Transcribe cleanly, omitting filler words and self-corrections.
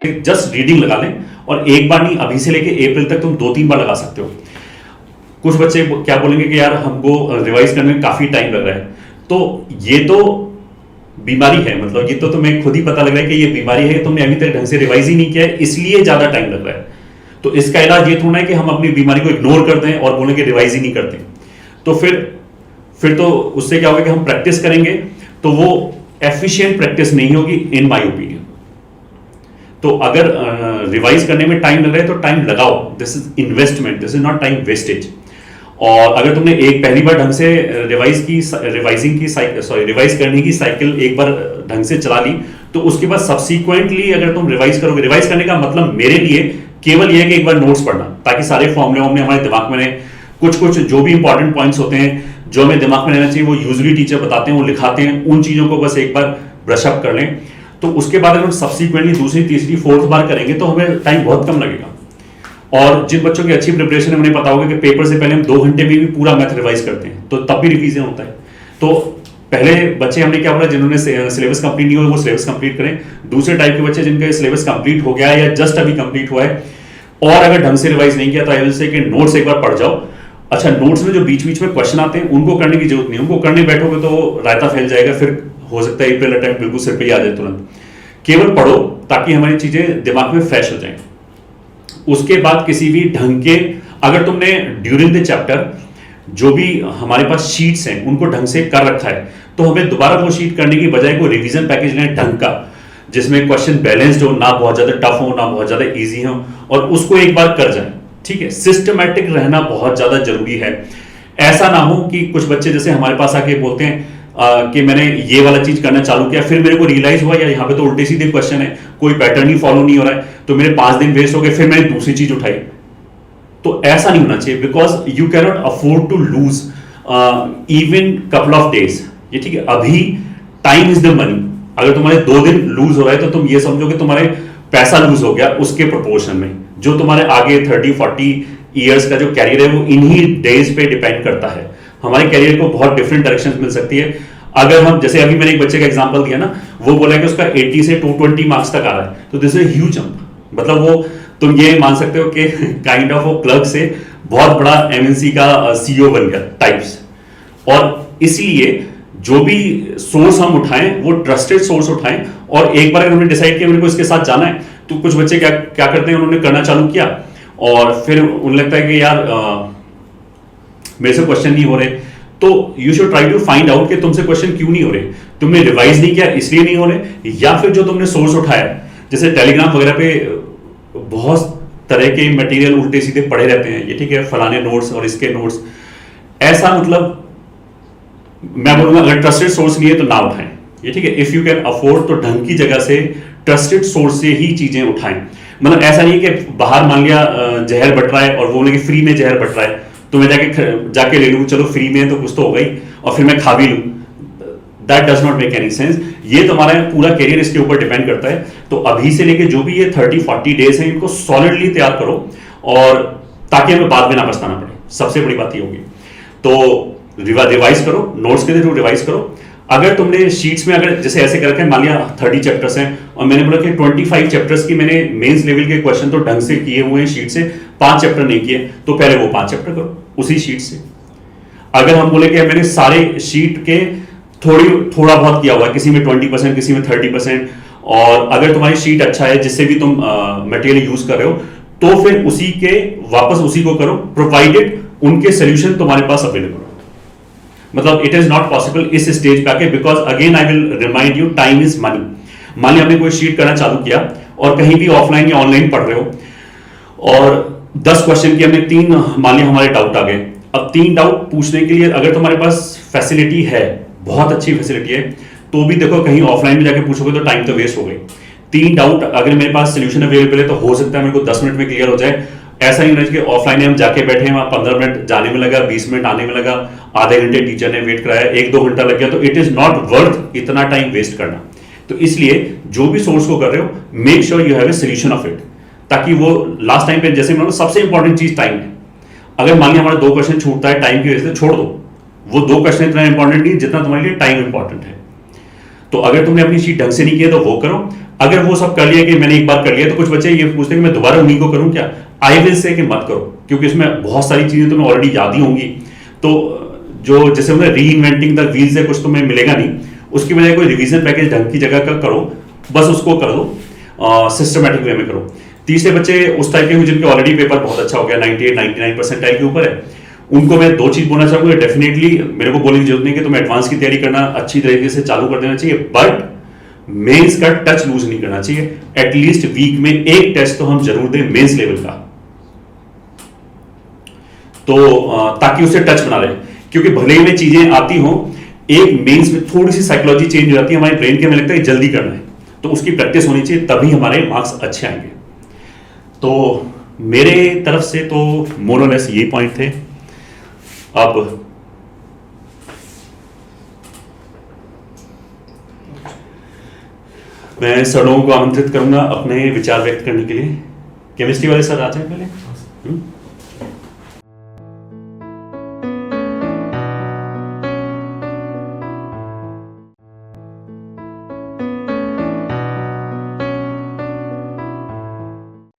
Just reading लगा लें, और एक बार नहीं, अभी से लेके अप्रैल तक तुम 2-3 बार लगा सकते हो। कुछ बच्चे क्या बोलेंगे कि यार हमको रिवाइज करने में काफी टाइम लग रहा है, तो ये तो बीमारी है, मतलब ये तो तुम्हें खुद ही पता लग रहा है कि ये बीमारी है, तुमने अभी तक ढंग से रिवाइज ही नहीं किया है, इसलिए ज्यादा टाइम लग रहा है। तो इसका इलाज ये थोड़ा है कि हम अपनी बीमारी को इग्नोर करते हैं और बोलें कि रिवाइज ही नहीं करते। तो फिर तो उससे क्या होगा कि हम प्रैक्टिस करेंगे तो वो एफिशिएंट प्रैक्टिस नहीं होगी, इन माय ओपिनियन। तो अगर रिवाइज करने में टाइम लग रहा है तो टाइम लगाओ, this is investment, this is not time wastage. और अगर तुमने एक पहली बार ढंग से रिवाइज करने की साइकिल एक बार ढंग से चला ली, तो उसके बाद सब्सीक्वेंटली अगर तुम रिवाइज करोगे, रिवाइज करने का मतलब मेरे लिए केवल यह है कि एक बार नोट्स पढ़ना, ताकि सारे फॉर्मूले हमारे दिमाग में रहे। कुछ जो भी इंपॉर्टेंट पॉइंट्स होते हैं जो हमें दिमाग में रहना चाहिए, वो यूजुअली टीचर बताते हैं, वो लिखाते हैं, उन चीजों को बस एक बार ब्रश अप कर लें। तो उसके बाद अगर हम सब्सीक्वेंटली दूसरी, तीसरी, फोर्थ बार करेंगे तो हमें टाइम बहुत कम लगेगा। और जिन बच्चों की अच्छी प्रिपरेशन है उन्हें पता होगा कि पेपर से पहले हम 2 घंटे में भी पूरा मैथ रिवाइज करते हैं, तो तब भी रिवीजन होता है। तो पहले बच्चे हमने क्या बोला, जिन्होंने सिलेबस कंप्लीट नहीं हुआ वो सिलेबस कंप्लीट करें। दूसरे टाइप के बच्चे जिनका सिलेबस कंप्लीट हो गया है या जस्ट अभी कंप्लीट हुआ है और अगर ढंग से रिवाइज नहीं किया, तो आई विल से कि नोट्स एक बार पढ़ जाओ। अच्छा, नोट्स में जो बीच बीच में क्वेश्चन आते हैं उनको करने की जरूरत नहीं, उनको करने बैठोगे तो रायता फैल जाएगा, फिर हो सकता है अप्रैल अटेम्प्ट बिल्कुल सिर पे ही आ जाए तुरंत। केवल पढ़ो ताकि हमारी चीजें दिमाग में फ्रेश हो जाए। उसके बाद किसी भी ढंग के, अगर तुमने ड्यूरिंग द चैप्टर जो भी हमारे पास शीट्स हैं उनको ढंग से कर रखा है, तो हमें दोबारा वो शीट करने की बजाय कोई रिवीजन पैकेज लें ढंग का, जिसमें क्वेश्चन बैलेंस्ड हो, ना बहुत ज्यादा टफ हो ना बहुत ज्यादा इजी हो, और उसको एक बार कर जाए। ठीक है, सिस्टमैटिक रहना बहुत ज्यादा जरूरी है। ऐसा ना हो कि कुछ बच्चे जैसे हमारे पास आके बोलते हैं कि मैंने ये वाला चीज करना चालू किया, फिर मेरे को रियलाइज हुआ यार यहाँ पे तो उल्टे सीधे क्वेश्चन है, कोई पैटर्न ही फॉलो नहीं हो रहा है, तो मेरे 5 दिन वेस्ट हो गए, फिर मैंने दूसरी चीज उठाई। तो ऐसा नहीं होना चाहिए, because you can not afford to lose even couple of days. ये ठीक है, अभी टाइम इज द मनी। अगर तुम्हारे 2 दिन लूज हो रहा है तो तुम ये समझो कि तुम्हारे पैसा लूज हो गया उसके प्रोपोर्शन में। जो तुम्हारे आगे 30-40 ईयर्स का जो कैरियर है वो इन्हीं डेज पे डिपेंड करता है। हमारे कैरियर को बहुत डिफरेंट डायरेक्शंस मिल सकती है। अगर हम, जैसे अभी मैंने एक बच्चे का एग्जांपल दिया ना, वो बोला कि उसका 80 से 220 मार्क्स तक आ रहा है, तो दिस इज ह्यूज जंप। मतलब वो, तुम ये मान सकते हो कि काइंड ऑफ वो क्लर्क से बहुत बड़ा एमएनसी का सीईओ बन गया टाइप्स। और इसलिए जो भी सोर्स हम उठाएं वो ट्रस्टेड सोर्स उठाएं, और एक बार अगर हमने डिसाइड किया मेरे को इसके साथ जाना है, तो कुछ बच्चे क्या क्या करते हैं, उन्होंने करना चालू किया और फिर उन्हें लगता है कि यार मेरे से क्वेश्चन नहीं हो रहे, तो you should try to find out कि तुमसे क्वेश्चन क्यों नहीं हो रहे। तुमने रिवाइज नहीं किया इसलिए नहीं हो रहे, या फिर जो तुमने सोर्स उठाया, जैसे टेलीग्राम वगैरह पे बहुत तरह के मटेरियल उल्टे सीधे पड़े रहते हैं, ये ठीक है, फलाने नोट्स और इसके नोट्स, ऐसा मतलब मैं बोलूंगा अगर ट्रस्टेड सोर्स नहीं है तो ना उठाएं। ये ठीक है, इफ यू कैन अफोर्ड तो ढंग की जगह से ट्रस्टेड सोर्स से ही चीजें उठाएं। मतलब ऐसा नहीं कि बाहर मान लिया जहर बट रहा है और वो बोले कि फ्री में जहर बट रहा है तो मैं जाके ले लूं, चलो फ्री में तो कुछ तो हो गई और फिर मैं खा भी लूं। That does not make any sense. ये तुम्हारा पूरा करियर इसके ऊपर डिपेंड करता है। तो अभी से लेके जो भी ये 30-40 डेज हैं इनको सॉलिडली तैयार करो, और ताकि हमें बाद में ना पछताना पड़े। सबसे बड़ी बात ये होगी। तो रिवाइज करो, नोट्स के थ्रू रिवाइज करो। अगर तुमने शीट्स में अगर जैसे ऐसे कर रखे हैं, मान लिया 30 चैप्टर्स हैं और मैंने बोला कि 25 चैप्टर्स की मैंने मेंस लेवल के क्वेश्चन तो ढंग से किए हुए हैं शीट से, 5 चैप्टर नहीं किए, तो पहले वो 5 चैप्टर करो उसी शीट से। अगर हम बोले कि मैंने सारे शीट के थोड़ा बहुत किया हुआ है, किसी में 20%, किसी में 30%, और अगर तुम्हारी शीट अच्छा है जिससे भी तुम मटेरियल यूज कर रहे हो, तो फिर उसी के वापस उसी को करो, प्रोवाइडेड उनके सोल्यूशन तुम्हारे पास अवेलेबल हो। मतलब इट इज नॉट पॉसिबल इस स्टेज पे आके, because again I will remind you, time is money. मान लिया हमने कोई शीट करना चालू किया और कहीं भी ऑफलाइन या ऑनलाइन पढ़ रहे हो और 10 क्वेश्चन की हमने 3 मान लिया हमारे डाउट आ गए। अब 3 डाउट पूछने के लिए अगर तुम्हारे पास फैसिलिटी है, बहुत अच्छी फैसिलिटी है, तो भी देखो कहीं ऑफलाइन में जाके पूछोगे तो टाइम तो वेस्ट हो गई। 3 डाउट अगर मेरे पास सोल्यूशन अवेलेबल है तो हो सकता है मेरे को 10 मिनट में क्लियर हो जाए। ऐसा नहीं होना चाहिए ऑफलाइन में हम जाके बैठे हैं, वहां 15 मिनट जाने में लगा, 20 मिनट आने में लगा, आधे घंटे टीचर ने वेट कराया, 1-2 घंटा लग गया, तो इट इज नॉट वर्थ इतना टाइम वेस्ट करना। तो इसलिए जो भी सोर्स को कर रहे हो, make sure you have a solution of it, ताकि वो लास्ट टाइम पे, जैसे मैंने सबसे इंपॉर्टेंट चीज टाइम है। अगर मान लिया हमारा 2 क्वेश्चन छूटता है टाइम की वजह से, छोड़ दो, वो 2 क्वेश्चन इतना इंपॉर्टेंट नहीं जितना तुम्हारे लिए टाइम इंपॉर्टेंट है। तो अगर तुमने अपनी शीट ढंग से नहीं किया तो वो करो। अगर वो सब कर लिया कि मैंने एक बार कर लिया, तो कुछ बच्चे ये पूछते हैं कि मैं दोबारा उन्हीं को करूं क्या? आई विल से कि मत करो, क्योंकि इसमें बहुत सारी चीजें तुम्हें ऑलरेडी याद ही होंगी। तो जो जैसे उन्हें री इन्वेंटिंग द व्हील से कुछ तुम्हें मिलेगा नहीं, उसकी बजाय कोई रिवीजन पैकेज ढंग की जगह का करो, बस उसको कर दो, सिस्टमेटिक वे में करो। तीसरे बच्चे उस टाइप के जिनके ऑलरेडी पेपर बहुत अच्छा हो गया, 98-99 परसेंटाइल के ऊपर है, उनको मैं दो चीज बोलना चाहूंगा। डेफिनेटली मेरे को बोलने की जरूरत नहीं कि तुम्हें एडवांस की तैयारी करना अच्छी तरीके से चालू कर देना चाहिए, बट मेंस का टच लूज नहीं करना चाहिए। एटलीस्ट वीक में एक टेस्ट तो हम जरूर दें मेंस लेवल का, तो ताकि उससे टच बना रहे। क्योंकि भले ही में चीजें आती हो, एक मेंस में थोड़ी सी साइकोलॉजी चेंज हो जाती है हमारे ब्रेन के, हमें लगता है जल्दी करना है, तो उसकी प्रैक्टिस होनी चाहिए, तभी हमारे मार्क्स अच्छे आएंगे। तो मेरे तरफ से तो मोरलेस ये पॉइंट थे। अब मैं सरों को आमंत्रित करूंगा अपने विचार व्यक्त करने के लिए। केमिस्ट्री वाले सर आ जाए पहले।